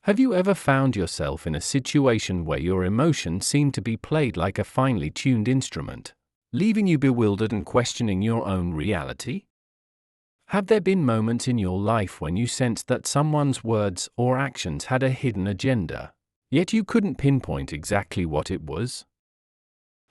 Have you ever found yourself in a situation where your emotions seem to be played like a finely tuned instrument, leaving you bewildered and questioning your own reality? Have there been moments in your life when you sensed that someone's words or actions had a hidden agenda, yet you couldn't pinpoint exactly what it was?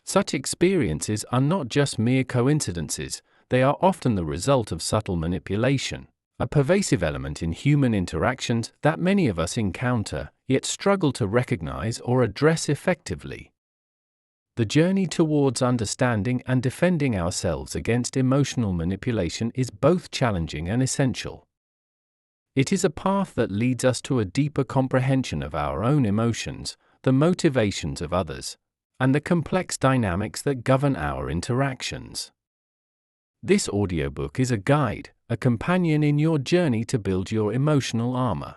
Such experiences are not just mere coincidences, they are often the result of subtle manipulation, a pervasive element in human interactions that many of us encounter, yet struggle to recognize or address effectively. The journey towards understanding and defending ourselves against emotional manipulation is both challenging and essential. It is a path that leads us to a deeper comprehension of our own emotions, the motivations of others, and the complex dynamics that govern our interactions. This audiobook is a guide, a companion in your journey to build your emotional armor.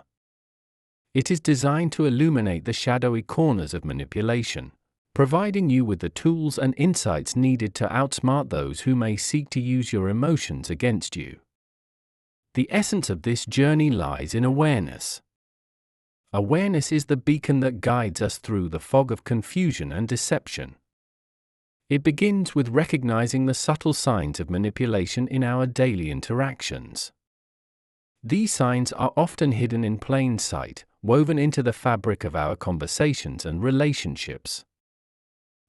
It is designed to illuminate the shadowy corners of manipulation, providing you with the tools and insights needed to outsmart those who may seek to use your emotions against you. The essence of this journey lies in awareness. Awareness is the beacon that guides us through the fog of confusion and deception. It begins with recognizing the subtle signs of manipulation in our daily interactions. These signs are often hidden in plain sight, woven into the fabric of our conversations and relationships.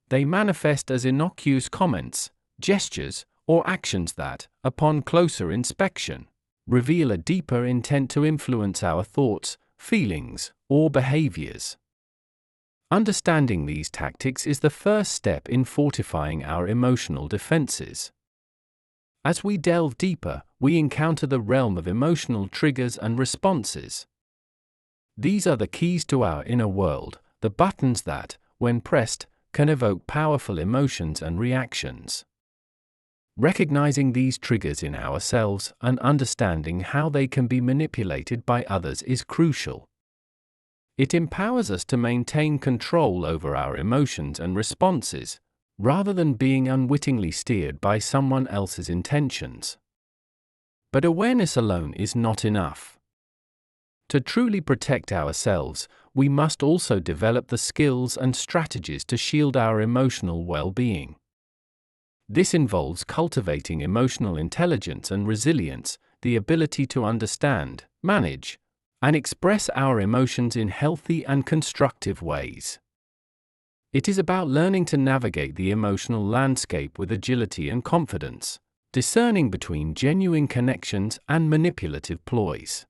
They manifest as innocuous comments, gestures, or actions that, upon closer inspection, reveal a deeper intent to influence our thoughts, feelings, or behaviors. Understanding these tactics is the first step in fortifying our emotional defenses. As we delve deeper, we encounter the realm of emotional triggers and responses. These are the keys to our inner world, the buttons that, when pressed, can evoke powerful emotions and reactions. Recognizing these triggers in ourselves and understanding how they can be manipulated by others is crucial. It empowers us to maintain control over our emotions and responses, rather than being unwittingly steered by someone else's intentions. But awareness alone is not enough. To truly protect ourselves, we must also develop the skills and strategies to shield our emotional well-being. This involves cultivating emotional intelligence and resilience, the ability to understand, manage, and express our emotions in healthy and constructive ways. It is about learning to navigate the emotional landscape with agility and confidence, discerning between genuine connections and manipulative ploys.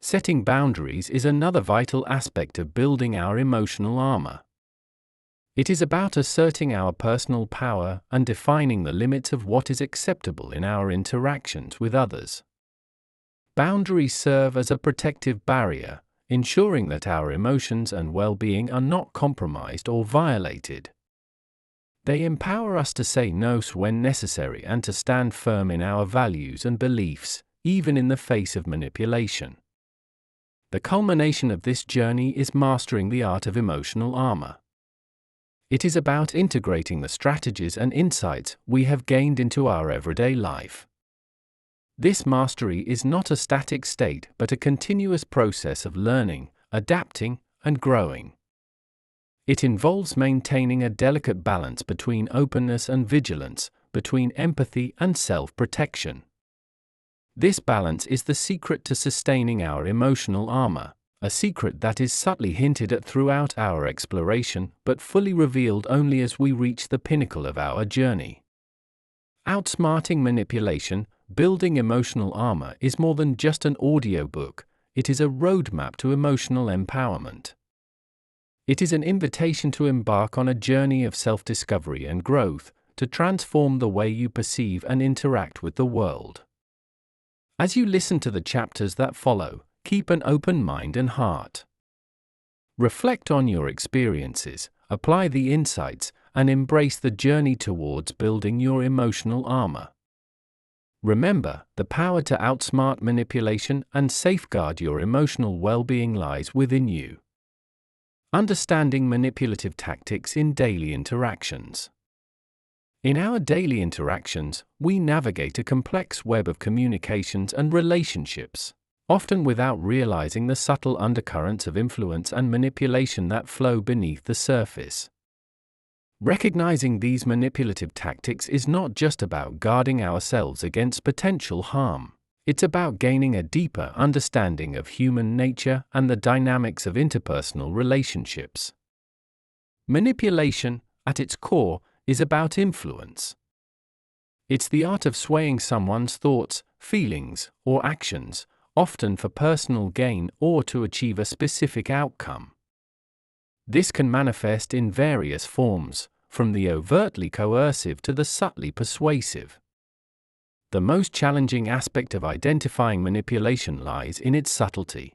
Setting boundaries is another vital aspect of building our emotional armor. It is about asserting our personal power and defining the limits of what is acceptable in our interactions with others. Boundaries serve as a protective barrier, ensuring that our emotions and well-being are not compromised or violated. They empower us to say no when necessary and to stand firm in our values and beliefs, even in the face of manipulation. The culmination of this journey is mastering the art of emotional armor. It is about integrating the strategies and insights we have gained into our everyday life. This mastery is not a static state but a continuous process of learning, adapting, and growing. It involves maintaining a delicate balance between openness and vigilance, between empathy and self-protection. This balance is the secret to sustaining our emotional armor, a secret that is subtly hinted at throughout our exploration but fully revealed only as we reach the pinnacle of our journey. Outsmarting manipulation, building emotional armor is more than just an audiobook, it is a roadmap to emotional empowerment. It is an invitation to embark on a journey of self-discovery and growth, to transform the way you perceive and interact with the world. As you listen to the chapters that follow, keep an open mind and heart. Reflect on your experiences, apply the insights, and embrace the journey towards building your emotional armor. Remember, the power to outsmart manipulation and safeguard your emotional well-being lies within you. Understanding manipulative tactics in daily interactions. In our daily interactions, we navigate a complex web of communications and relationships. often without realizing the subtle undercurrents of influence and manipulation that flow beneath the surface. Recognizing these manipulative tactics is not just about guarding ourselves against potential harm. It's about gaining a deeper understanding of human nature and the dynamics of interpersonal relationships. Manipulation, at its core, is about influence. It's the art of swaying someone's thoughts, feelings, or actions, often for personal gain or to achieve a specific outcome. This can manifest in various forms, from the overtly coercive to the subtly persuasive. The most challenging aspect of identifying manipulation lies in its subtlety.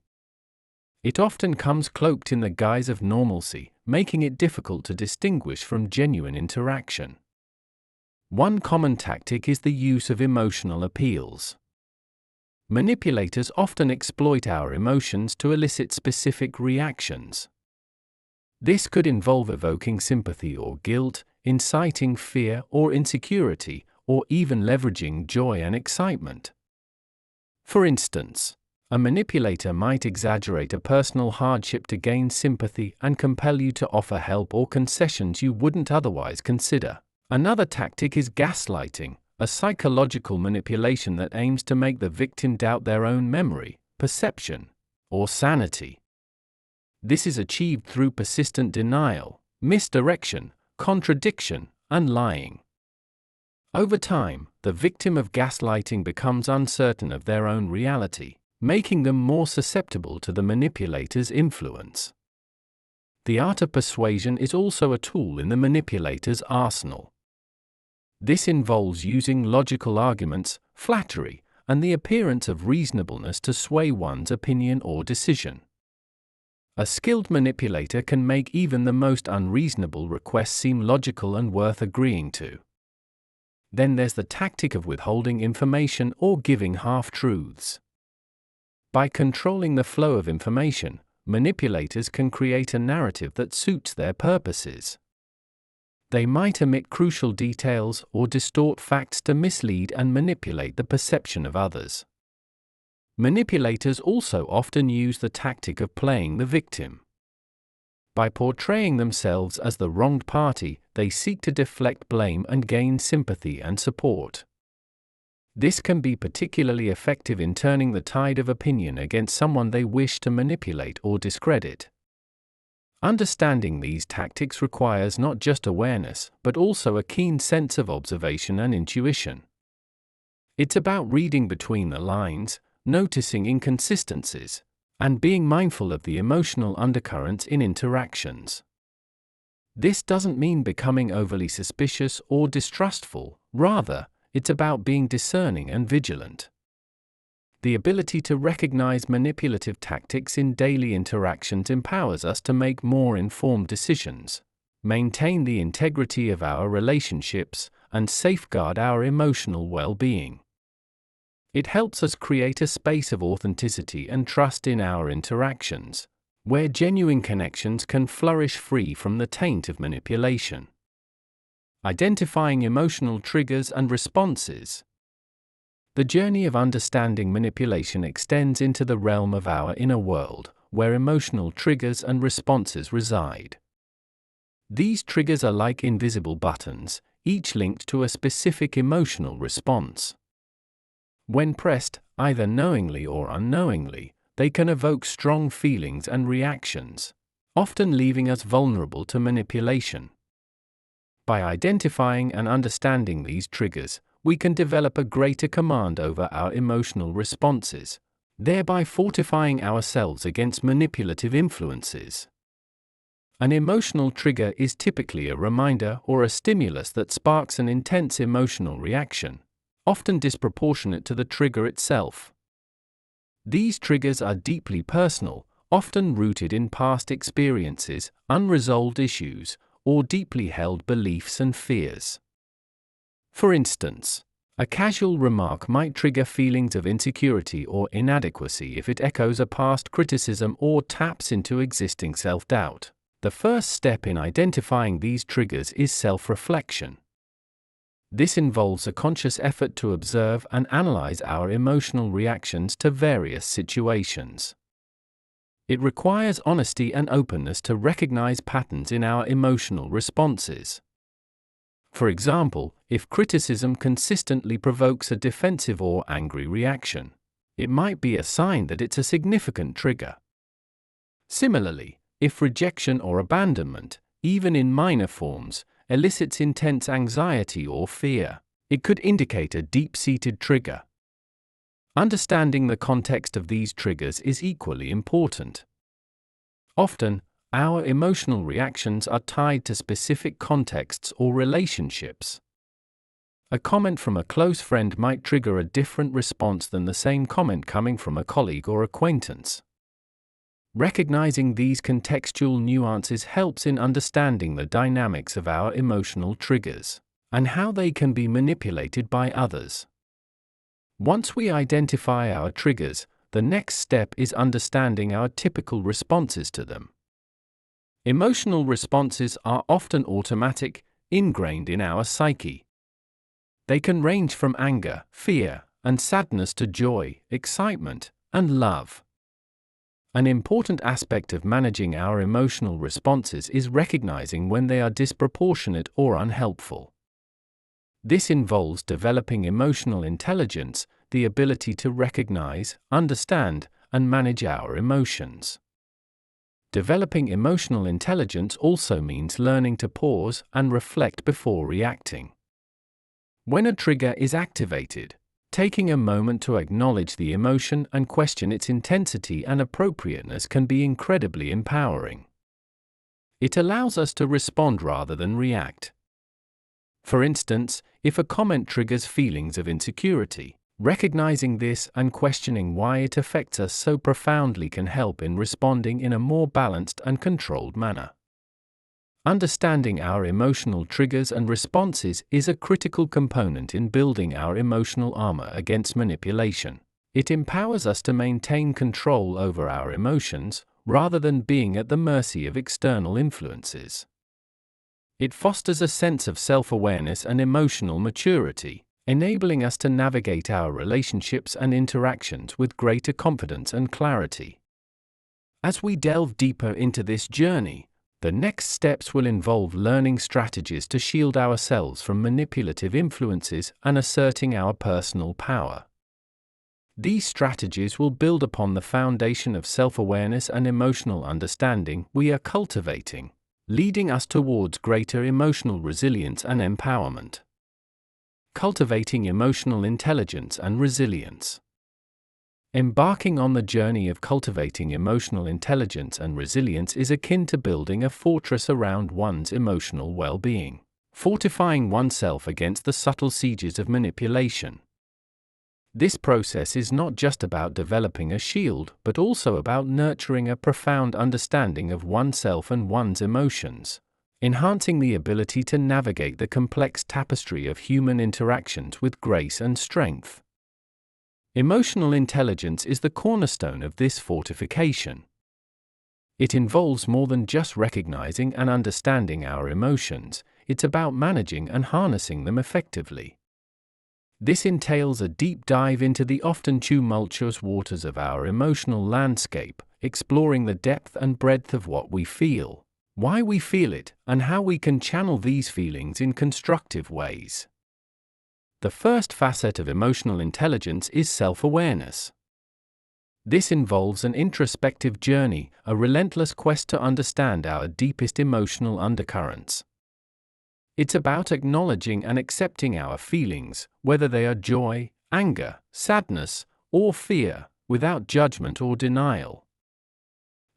It often comes cloaked in the guise of normalcy, making it difficult to distinguish from genuine interaction. One common tactic is the use of emotional appeals. Manipulators often exploit our emotions to elicit specific reactions. This could involve evoking sympathy or guilt, inciting fear or insecurity, or even leveraging joy and excitement. For instance, a manipulator might exaggerate a personal hardship to gain sympathy and compel you to offer help or concessions you wouldn't otherwise consider. Another tactic is gaslighting, a psychological manipulation that aims to make the victim doubt their own memory, perception, or sanity. This is achieved through persistent denial, misdirection, contradiction, and lying. Over time, the victim of gaslighting becomes uncertain of their own reality, making them more susceptible to the manipulator's influence. The art of persuasion is also a tool in the manipulator's arsenal. This involves using logical arguments, flattery, and the appearance of reasonableness to sway one's opinion or decision. A skilled manipulator can make even the most unreasonable requests seem logical and worth agreeing to. Then there's the tactic of withholding information or giving half-truths. By controlling the flow of information, manipulators can create a narrative that suits their purposes. They might omit crucial details or distort facts to mislead and manipulate the perception of others. Manipulators also often use the tactic of playing the victim. By portraying themselves as the wronged party, they seek to deflect blame and gain sympathy and support. This can be particularly effective in turning the tide of opinion against someone they wish to manipulate or discredit. Understanding these tactics requires not just awareness, but also a keen sense of observation and intuition. It's about reading between the lines, noticing inconsistencies, and being mindful of the emotional undercurrents in interactions. This doesn't mean becoming overly suspicious or distrustful, rather, it's about being discerning and vigilant. The ability to recognize manipulative tactics in daily interactions empowers us to make more informed decisions, maintain the integrity of our relationships, and safeguard our emotional well-being. It helps us create a space of authenticity and trust in our interactions, where genuine connections can flourish free from the taint of manipulation. Identifying emotional triggers and responses. The journey of understanding manipulation extends into the realm of our inner world, where emotional triggers and responses reside. These triggers are like invisible buttons, each linked to a specific emotional response. When pressed, either knowingly or unknowingly, they can evoke strong feelings and reactions, often leaving us vulnerable to manipulation. By identifying and understanding these triggers, we can develop a greater command over our emotional responses, thereby fortifying ourselves against manipulative influences. An emotional trigger is typically a reminder or a stimulus that sparks an intense emotional reaction, often disproportionate to the trigger itself. These triggers are deeply personal, often rooted in past experiences, unresolved issues, or deeply held beliefs and fears. For instance, a casual remark might trigger feelings of insecurity or inadequacy if it echoes a past criticism or taps into existing self-doubt. The first step in identifying these triggers is self-reflection. This involves a conscious effort to observe and analyze our emotional reactions to various situations. It requires honesty and openness to recognize patterns in our emotional responses. For example, if criticism consistently provokes a defensive or angry reaction, it might be a sign that it's a significant trigger. Similarly, if rejection or abandonment, even in minor forms, elicits intense anxiety or fear, it could indicate a deep-seated trigger. Understanding the context of these triggers is equally important. Often, our emotional reactions are tied to specific contexts or relationships. A comment from a close friend might trigger a different response than the same comment coming from a colleague or acquaintance. Recognizing these contextual nuances helps in understanding the dynamics of our emotional triggers and how they can be manipulated by others. Once we identify our triggers, the next step is understanding our typical responses to them. Emotional responses are often automatic, ingrained in our psyche. They can range from anger, fear, and sadness to joy, excitement, and love. An important aspect of managing our emotional responses is recognizing when they are disproportionate or unhelpful. This involves developing emotional intelligence, the ability to recognize, understand, and manage our emotions. Developing emotional intelligence also means learning to pause and reflect before reacting. When a trigger is activated, taking a moment to acknowledge the emotion and question its intensity and appropriateness can be incredibly empowering. It allows us to respond rather than react. For instance, if a comment triggers feelings of insecurity, recognizing this and questioning why it affects us so profoundly can help in responding in a more balanced and controlled manner. Understanding our emotional triggers and responses is a critical component in building our emotional armor against manipulation. It empowers us to maintain control over our emotions, rather than being at the mercy of external influences. It fosters a sense of self-awareness and emotional maturity, enabling us to navigate our relationships and interactions with greater confidence and clarity. As we delve deeper into this journey, the next steps will involve learning strategies to shield ourselves from manipulative influences and asserting our personal power. These strategies will build upon the foundation of self-awareness and emotional understanding we are cultivating, leading us towards greater emotional resilience and empowerment. Cultivating emotional intelligence and resilience. Embarking on the journey of cultivating emotional intelligence and resilience is akin to building a fortress around one's emotional well-being, fortifying oneself against the subtle sieges of manipulation. This process is not just about developing a shield, but also about nurturing a profound understanding of oneself and one's emotions, enhancing the ability to navigate the complex tapestry of human interactions with grace and strength. Emotional intelligence is the cornerstone of this fortification. It involves more than just recognizing and understanding our emotions, it's about managing and harnessing them effectively. This entails a deep dive into the often tumultuous waters of our emotional landscape, exploring the depth and breadth of what we feel, why we feel it, and how we can channel these feelings in constructive ways. The first facet of emotional intelligence is self-awareness. This involves an introspective journey, a relentless quest to understand our deepest emotional undercurrents. It's about acknowledging and accepting our feelings, whether they are joy, anger, sadness, or fear, without judgment or denial.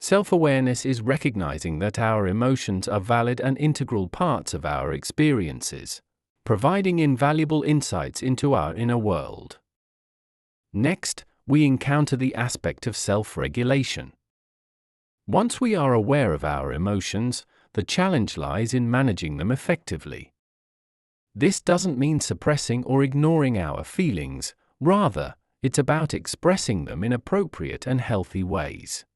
Self-awareness is recognizing that our emotions are valid and integral parts of our experiences, providing invaluable insights into our inner world. Next, we encounter the aspect of self-regulation. Once we are aware of our emotions, the challenge lies in managing them effectively. This doesn't mean suppressing or ignoring our feelings, rather, it's about expressing them in appropriate and healthy ways.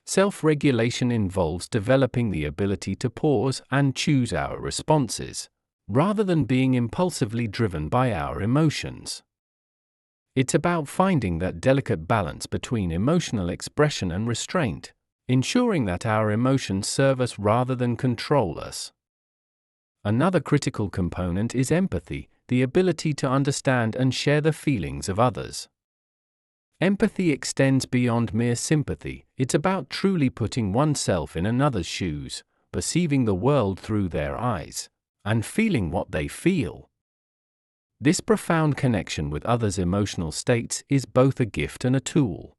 Self-regulation involves developing the ability to pause and choose our responses, rather than being impulsively driven by our emotions. It's about finding that delicate balance between emotional expression and restraint, ensuring that our emotions serve us rather than control us. Another critical component is empathy, the ability to understand and share the feelings of others. Empathy extends beyond mere sympathy. It's about truly putting oneself in another's shoes, perceiving the world through their eyes, and feeling what they feel. This profound connection with others' emotional states is both a gift and a tool.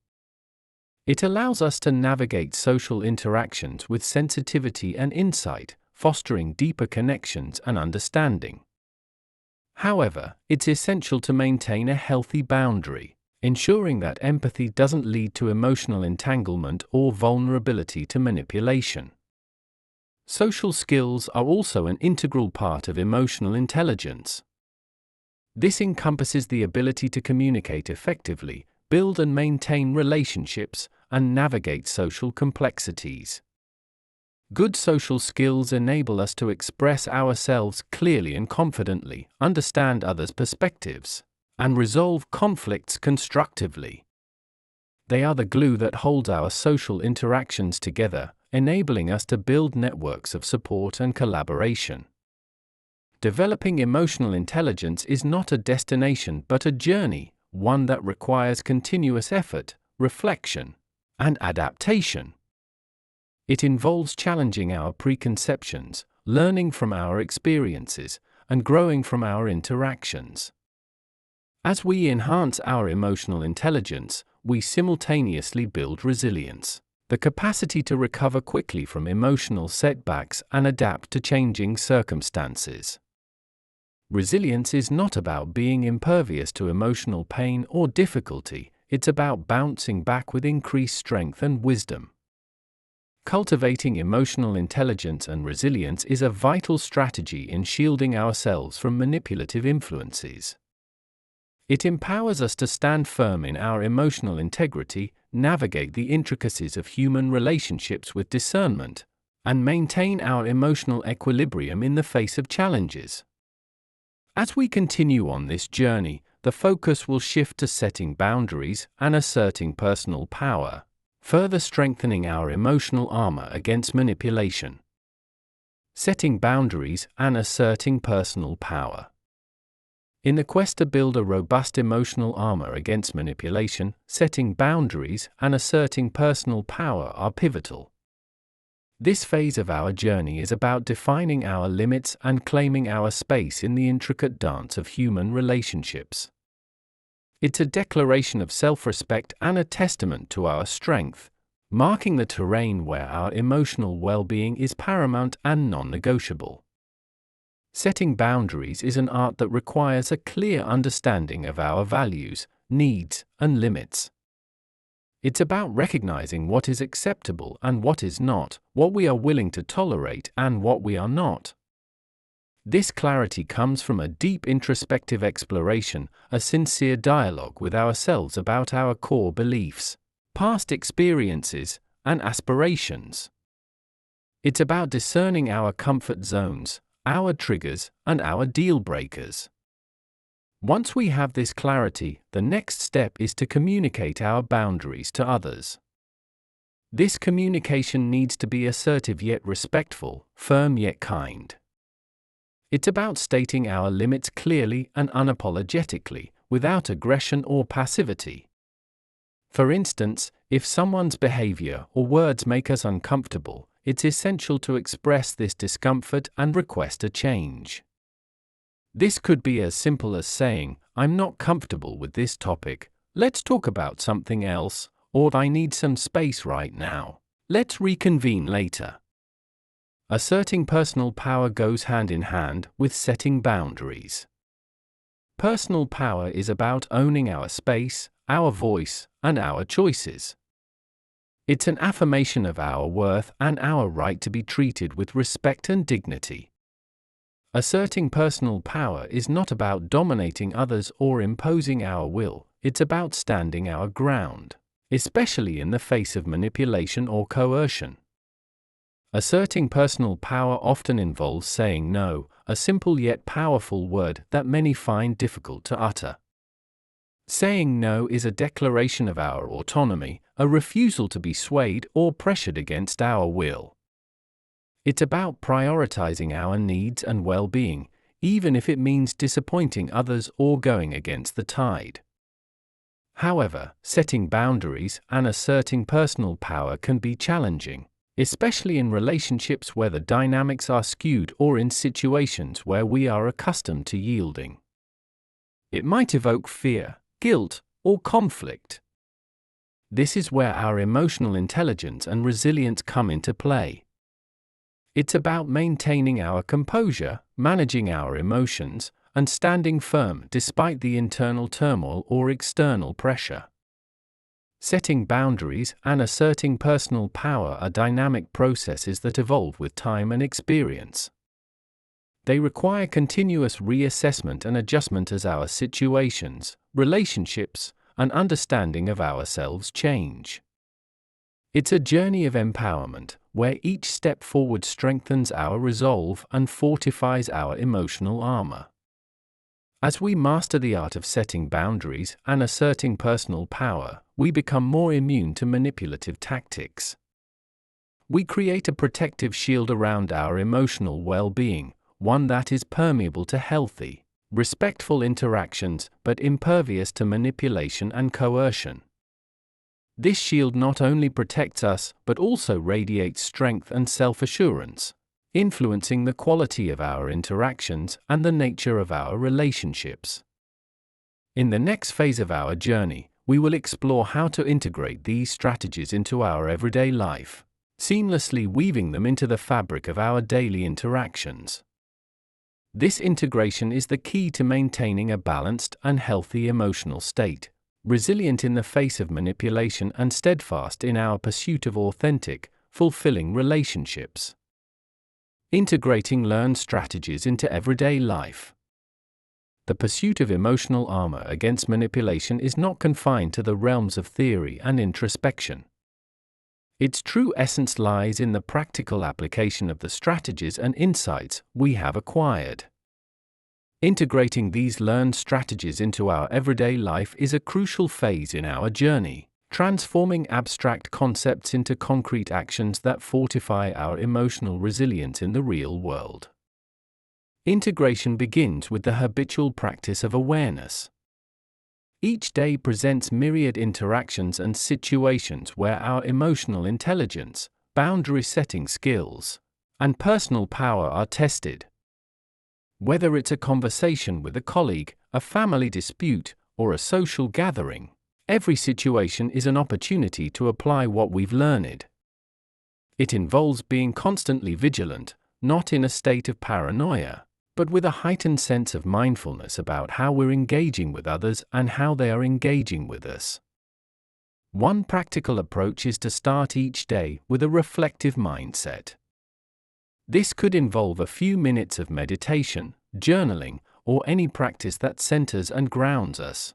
It allows us to navigate social interactions with sensitivity and insight, fostering deeper connections and understanding. However, it's essential to maintain a healthy boundary, ensuring that empathy doesn't lead to emotional entanglement or vulnerability to manipulation. Social skills are also an integral part of emotional intelligence. This encompasses the ability to communicate effectively, build and maintain relationships, and navigate social complexities. Good social skills enable us to express ourselves clearly and confidently, understand others' perspectives, and resolve conflicts constructively. They are the glue that holds our social interactions together, enabling us to build networks of support and collaboration. Developing emotional intelligence is not a destination but a journey, one that requires continuous effort, reflection, and adaptation. It involves challenging our preconceptions, learning from our experiences, and growing from our interactions. As we enhance our emotional intelligence, we simultaneously build resilience, the capacity to recover quickly from emotional setbacks and adapt to changing circumstances. Resilience is not about being impervious to emotional pain or difficulty, it's about bouncing back with increased strength and wisdom. Cultivating emotional intelligence and resilience is a vital strategy in shielding ourselves from manipulative influences. It empowers us to stand firm in our emotional integrity, navigate the intricacies of human relationships with discernment, and maintain our emotional equilibrium in the face of challenges. As we continue on this journey, the focus will shift to setting boundaries and asserting personal power, further strengthening our emotional armor against manipulation. Setting boundaries and asserting personal power. In the quest to build a robust emotional armor against manipulation, setting boundaries and asserting personal power are pivotal. This phase of our journey is about defining our limits and claiming our space in the intricate dance of human relationships. It's a declaration of self-respect and a testament to our strength, marking the terrain where our emotional well-being is paramount and non-negotiable. Setting boundaries is an art that requires a clear understanding of our values, needs, and limits. It's about recognizing what is acceptable and what is not, what we are willing to tolerate and what we are not. This clarity comes from a deep introspective exploration, a sincere dialogue with ourselves about our core beliefs, past experiences, and aspirations. It's about discerning our comfort zones, our triggers, and our deal breakers. Once we have this clarity, the next step is to communicate our boundaries to others. This communication needs to be assertive yet respectful, firm yet kind. It's about stating our limits clearly and unapologetically, without aggression or passivity. For instance, if someone's behavior or words make us uncomfortable, it's essential to express this discomfort and request a change. This could be as simple as saying, "I'm not comfortable with this topic, let's talk about something else," or "I need some space right now, let's reconvene later." Asserting personal power goes hand in hand with setting boundaries. Personal power is about owning our space, our voice, and our choices. It's an affirmation of our worth and our right to be treated with respect and dignity. Asserting personal power is not about dominating others or imposing our will, it's about standing our ground, especially in the face of manipulation or coercion. Asserting personal power often involves saying no, a simple yet powerful word that many find difficult to utter. Saying no is a declaration of our autonomy, a refusal to be swayed or pressured against our will. It's about prioritizing our needs and well-being, even if it means disappointing others or going against the tide. However, setting boundaries and asserting personal power can be challenging, especially in relationships where the dynamics are skewed or in situations where we are accustomed to yielding. It might evoke fear, guilt, or conflict. This is where our emotional intelligence and resilience come into play. It's about maintaining our composure, managing our emotions, and standing firm despite the internal turmoil or external pressure. Setting boundaries and asserting personal power are dynamic processes that evolve with time and experience. They require continuous reassessment and adjustment as our situations, relationships, and understanding of ourselves change. It's a journey of empowerment, where each step forward strengthens our resolve and fortifies our emotional armor. As we master the art of setting boundaries and asserting personal power, we become more immune to manipulative tactics. We create a protective shield around our emotional well-being, one that is permeable to healthy, respectful interactions but impervious to manipulation and coercion. This shield not only protects us but also radiates strength and self-assurance, influencing the quality of our interactions and the nature of our relationships. In the next phase of our journey, we will explore how to integrate these strategies into our everyday life, seamlessly weaving them into the fabric of our daily interactions. This integration is the key to maintaining a balanced and healthy emotional state, resilient in the face of manipulation and steadfast in our pursuit of authentic, fulfilling relationships. Integrating learned strategies into everyday life. The pursuit of emotional armor against manipulation is not confined to the realms of theory and introspection. Its true essence lies in the practical application of the strategies and insights we have acquired. Integrating these learned strategies into our everyday life is a crucial phase in our journey, transforming abstract concepts into concrete actions that fortify our emotional resilience in the real world. Integration begins with the habitual practice of awareness. Each day presents myriad interactions and situations where our emotional intelligence, boundary-setting skills, and personal power are tested. Whether it's a conversation with a colleague, a family dispute, or a social gathering, every situation is an opportunity to apply what we've learned. It involves being constantly vigilant, not in a state of paranoia, but with a heightened sense of mindfulness about how we're engaging with others and how they are engaging with us. One practical approach is to start each day with a reflective mindset. This could involve a few minutes of meditation, journaling, or any practice that centers and grounds us.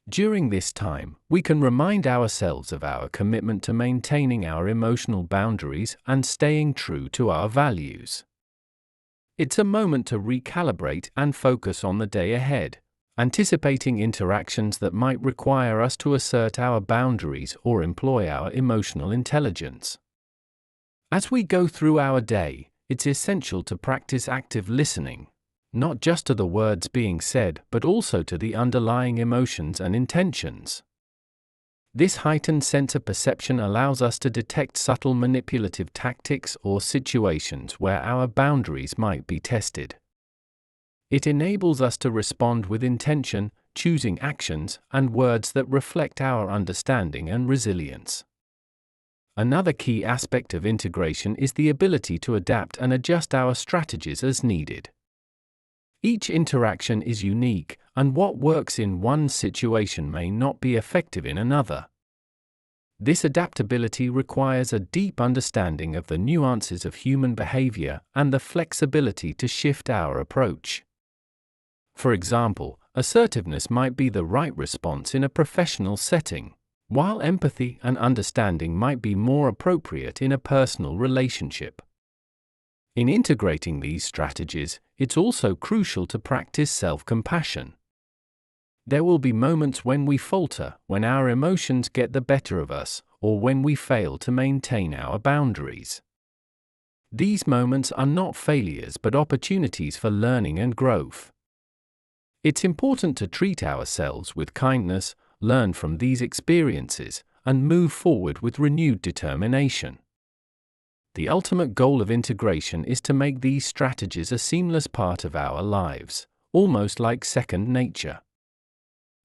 During this time, we can remind ourselves of our commitment to maintaining our emotional boundaries and staying true to our values. It's a moment to recalibrate and focus on the day ahead, anticipating interactions that might require us to assert our boundaries or employ our emotional intelligence. As we go through our day, it's essential to practice active listening, not just to the words being said but also to the underlying emotions and intentions. This heightened sense of perception allows us to detect subtle manipulative tactics or situations where our boundaries might be tested. It enables us to respond with intention, choosing actions and words that reflect our understanding and resilience. Another key aspect of integration is the ability to adapt and adjust our strategies as needed. Each interaction is unique, and what works in one situation may not be effective in another. This adaptability requires a deep understanding of the nuances of human behavior and the flexibility to shift our approach. For example, assertiveness might be the right response in a professional setting, while empathy and understanding might be more appropriate in a personal relationship. In integrating these strategies, it's also crucial to practice self-compassion. There will be moments when we falter, when our emotions get the better of us, or when we fail to maintain our boundaries. These moments are not failures but opportunities for learning and growth. It's important to treat ourselves with kindness, learn from these experiences, and move forward with renewed determination. The ultimate goal of integration is to make these strategies a seamless part of our lives, almost like second nature.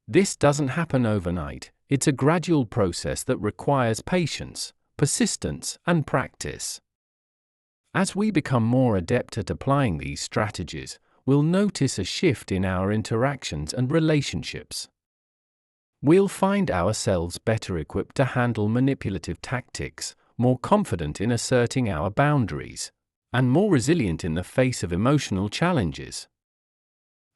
This doesn't happen overnight. It's a gradual process that requires patience, persistence, and practice. As we become more adept at applying these strategies, we'll notice a shift in our interactions and relationships. We'll find ourselves better equipped to handle manipulative tactics, more confident in asserting our boundaries, and more resilient in the face of emotional challenges.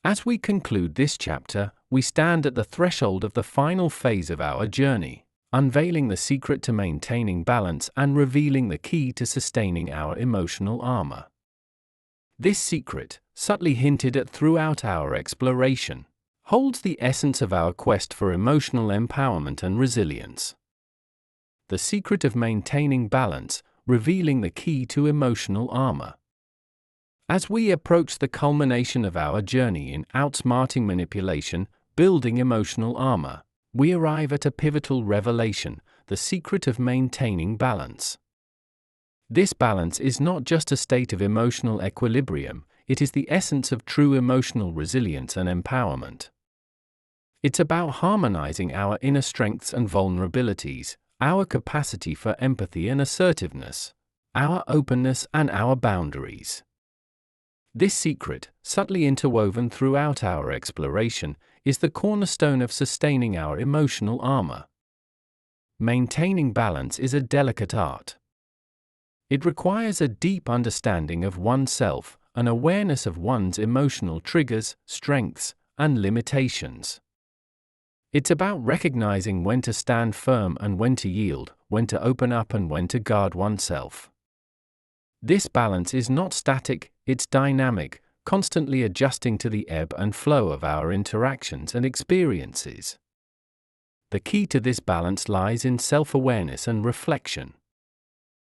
As we conclude this chapter, we stand at the threshold of the final phase of our journey, unveiling the secret to maintaining balance and revealing the key to sustaining our emotional armor. This secret, subtly hinted at throughout our exploration, holds the essence of our quest for emotional empowerment and resilience. The secret of maintaining balance, revealing the key to emotional armor. As we approach the culmination of our journey in outsmarting manipulation, building emotional armor, we arrive at a pivotal revelation, the secret of maintaining balance. This balance is not just a state of emotional equilibrium, it is the essence of true emotional resilience and empowerment. It's about harmonizing our inner strengths and vulnerabilities, our capacity for empathy and assertiveness, our openness and our boundaries. This secret, subtly interwoven throughout our exploration, is the cornerstone of sustaining our emotional armor. Maintaining balance is a delicate art. It requires a deep understanding of oneself, an awareness of one's emotional triggers, strengths, and limitations. It's about recognizing when to stand firm and when to yield, when to open up and when to guard oneself. This balance is not static, it's dynamic, constantly adjusting to the ebb and flow of our interactions and experiences. The key to this balance lies in self-awareness and reflection.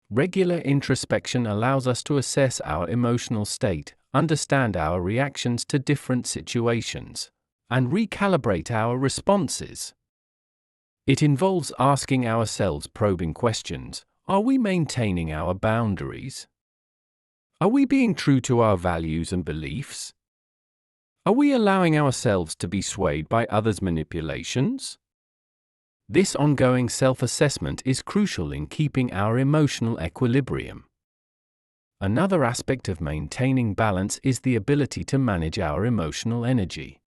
Regular introspection allows us to assess our emotional state, understand our reactions to different situations, and recalibrate our responses. It involves asking ourselves probing questions. Are we maintaining our boundaries? Are we being true to our values and beliefs? Are we allowing ourselves to be swayed by others' manipulations? This ongoing self-assessment is crucial in keeping our emotional equilibrium. Another aspect of maintaining balance is the ability to manage our emotional energy.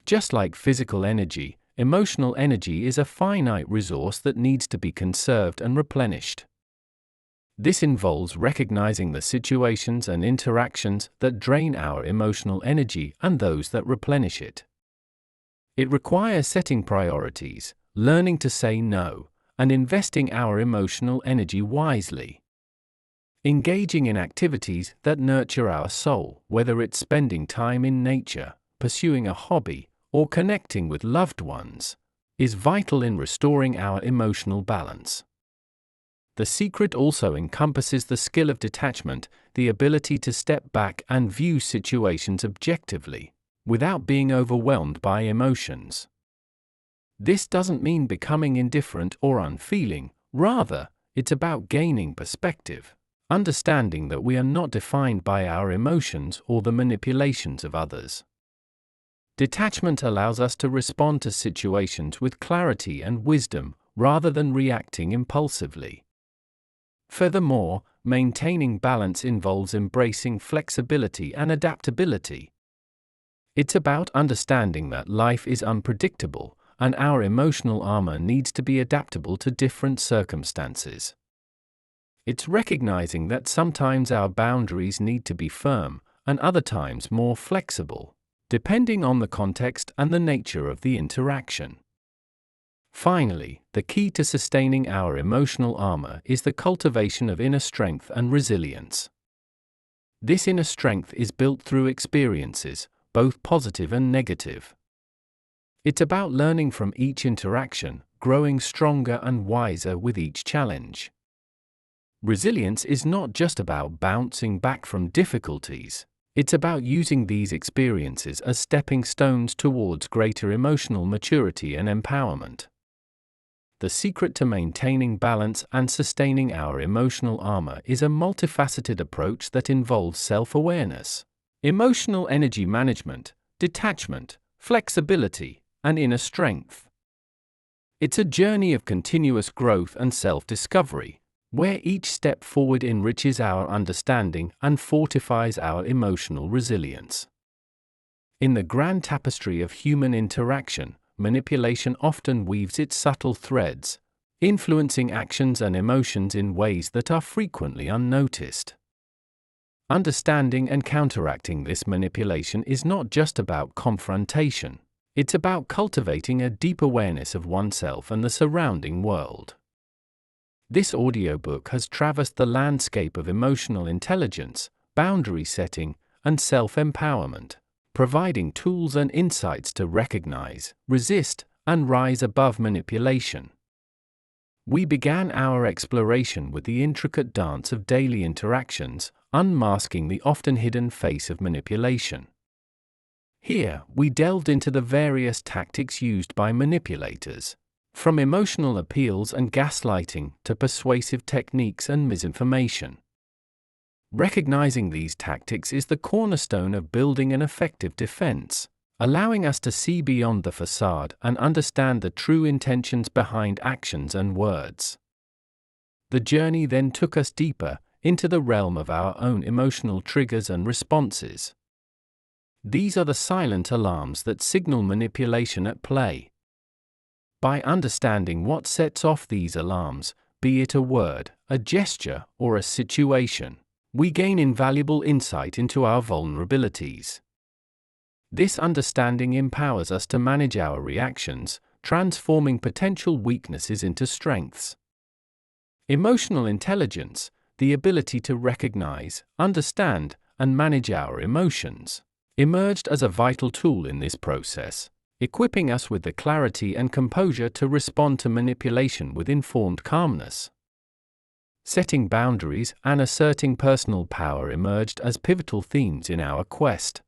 Just like physical energy, emotional energy is a finite resource that needs to be conserved and replenished. This involves recognizing the situations and interactions that drain our emotional energy and those that replenish it. It requires setting priorities, learning to say no, and investing our emotional energy wisely. Engaging in activities that nurture our soul, whether it's spending time in nature, pursuing a hobby, or connecting with loved ones, is vital in restoring our emotional balance. The secret also encompasses the skill of detachment, the ability to step back and view situations objectively, without being overwhelmed by emotions. This doesn't mean becoming indifferent or unfeeling, rather, it's about gaining perspective, understanding that we are not defined by our emotions or the manipulations of others. Detachment allows us to respond to situations with clarity and wisdom, rather than reacting impulsively. Furthermore, maintaining balance involves embracing flexibility and adaptability. It's about understanding that life is unpredictable, and our emotional armor needs to be adaptable to different circumstances. It's recognizing that sometimes our boundaries need to be firm, and other times more flexible, depending on the context and the nature of the interaction. Finally, the key to sustaining our emotional armor is the cultivation of inner strength and resilience. This inner strength is built through experiences, both positive and negative. It's about learning from each interaction, growing stronger and wiser with each challenge. Resilience is not just about bouncing back from difficulties. It's about using these experiences as stepping stones towards greater emotional maturity and empowerment. The secret to maintaining balance and sustaining our emotional armor is a multifaceted approach that involves self-awareness, emotional energy management, detachment, flexibility, and inner strength. It's a journey of continuous growth and self-discovery, where each step forward enriches our understanding and fortifies our emotional resilience. In the grand tapestry of human interaction, manipulation often weaves its subtle threads, influencing actions and emotions in ways that are frequently unnoticed. Understanding and counteracting this manipulation is not just about confrontation, it's about cultivating a deep awareness of oneself and the surrounding world. This audiobook has traversed the landscape of emotional intelligence, boundary setting, and self-empowerment, providing tools and insights to recognize, resist, and rise above manipulation. We began our exploration with the intricate dance of daily interactions, unmasking the often hidden face of manipulation. Here, we delved into the various tactics used by manipulators, from emotional appeals and gaslighting to persuasive techniques and misinformation. Recognizing these tactics is the cornerstone of building an effective defense, allowing us to see beyond the facade and understand the true intentions behind actions and words. The journey then took us deeper into the realm of our own emotional triggers and responses. These are the silent alarms that signal manipulation at play. By understanding what sets off these alarms, be it a word, a gesture, or a situation, we gain invaluable insight into our vulnerabilities. This understanding empowers us to manage our reactions, transforming potential weaknesses into strengths. Emotional intelligence, the ability to recognize, understand, and manage our emotions, emerged as a vital tool in this process, equipping us with the clarity and composure to respond to manipulation with informed calmness. Setting boundaries and asserting personal power emerged as pivotal themes in our quest.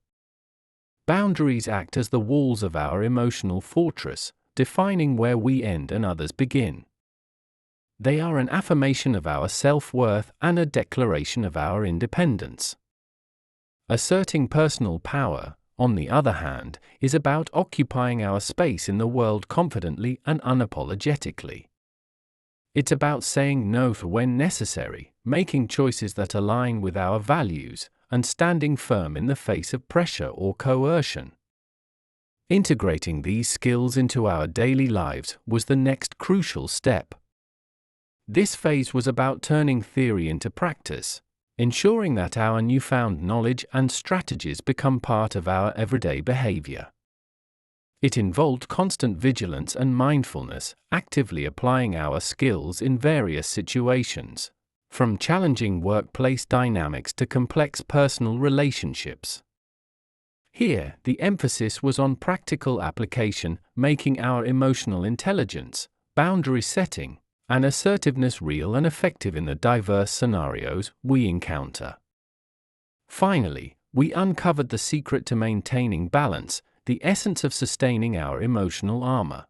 Boundaries act as the walls of our emotional fortress, defining where we end and others begin. They are an affirmation of our self-worth and a declaration of our independence. Asserting personal power, on the other hand, is about occupying our space in the world confidently and unapologetically. It's about saying no when necessary, making choices that align with our values, and standing firm in the face of pressure or coercion. Integrating these skills into our daily lives was the next crucial step. This phase was about turning theory into practice, ensuring that our newfound knowledge and strategies become part of our everyday behavior. It involved constant vigilance and mindfulness, actively applying our skills in various situations, from challenging workplace dynamics to complex personal relationships. Here, the emphasis was on practical application, making our emotional intelligence, boundary setting, and assertiveness real and effective in the diverse scenarios we encounter. Finally, we uncovered the secret to maintaining balance, the essence of sustaining our emotional armor.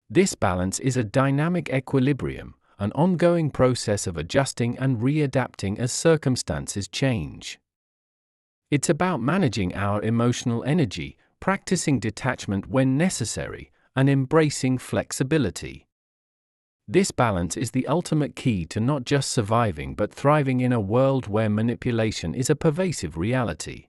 This balance is a dynamic equilibrium, an ongoing process of adjusting and readapting as circumstances change. It's about managing our emotional energy, practicing detachment when necessary, and embracing flexibility. This balance is the ultimate key to not just surviving but thriving in a world where manipulation is a pervasive reality.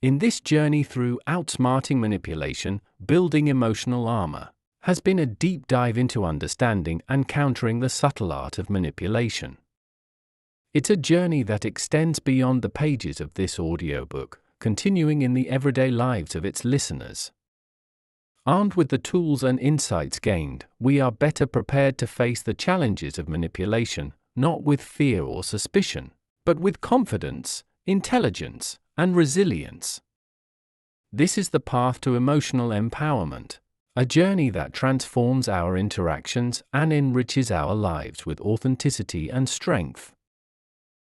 In this journey through outsmarting manipulation, building emotional armor has been a deep dive into understanding and countering the subtle art of manipulation. It's a journey that extends beyond the pages of this audiobook, continuing in the everyday lives of its listeners. Armed with the tools and insights gained, we are better prepared to face the challenges of manipulation, not with fear or suspicion, but with confidence, intelligence, and resilience. This is the path to emotional empowerment, a journey that transforms our interactions and enriches our lives with authenticity and strength.